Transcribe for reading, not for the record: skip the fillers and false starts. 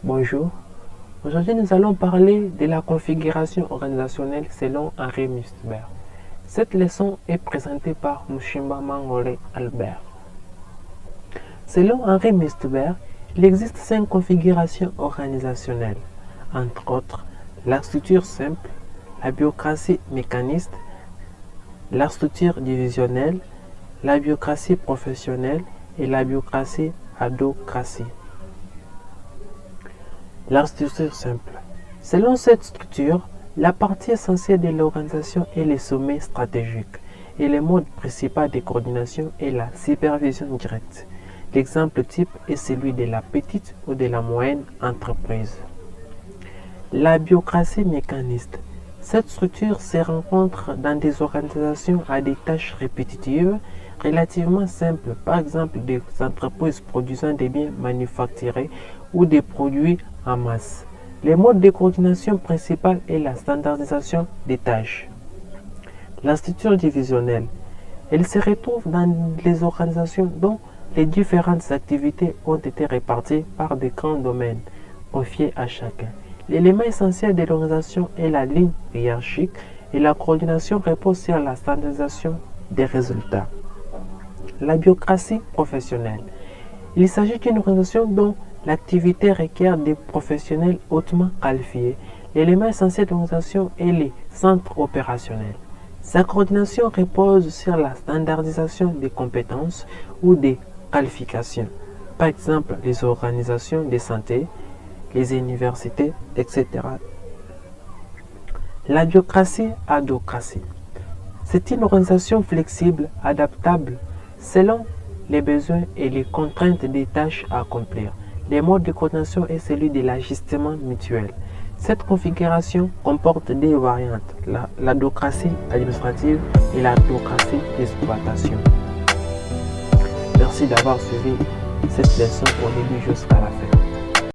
Bonjour, aujourd'hui nous allons parler de la configuration organisationnelle selon Henri Mustiber. Cette leçon est présentée par Mushimba Mangole Albert. Selon Henri Mustiber, il existe 5 configurations organisationnelles, entre autres la structure simple, la bureaucratie mécaniste, la structure divisionnelle, la bureaucratie professionnelle et la bureaucratie adhocratie. La structure simple. Selon cette structure, la partie essentielle de l'organisation est le sommet stratégique et le mode principal de coordination est la supervision directe. L'exemple type est celui de la petite ou de la moyenne entreprise. La bureaucratie mécaniste. Cette structure se rencontre dans des organisations à des tâches répétitives relativement simples, par exemple des entreprises produisant des biens manufacturés ou des produits en masse. Le mode de coordination principal est la standardisation des tâches. La structure divisionnelle. Elle se retrouve dans les organisations dont les différentes activités ont été réparties par des grands domaines confiés à chacun. L'élément essentiel de l'organisation est la ligne hiérarchique et la coordination repose sur la standardisation des résultats. La bureaucratie professionnelle. Il s'agit d'une organisation dont l'activité requiert des professionnels hautement qualifiés. L'élément essentiel de l'organisation est les centres opérationnels. Sa coordination repose sur la standardisation des compétences ou des qualifications. Par exemple, les organisations de santé, les universités, etc. La bureaucratie adhocratie. C'est une organisation flexible, adaptable, selon les besoins et les contraintes des tâches à accomplir. Le mode de coordination est celui de l'ajustement mutuel. Cette configuration comporte des variantes, l'adhocratie administrative et la bureaucratie d'exploitation. Merci d'avoir suivi cette leçon au début jusqu'à la fin.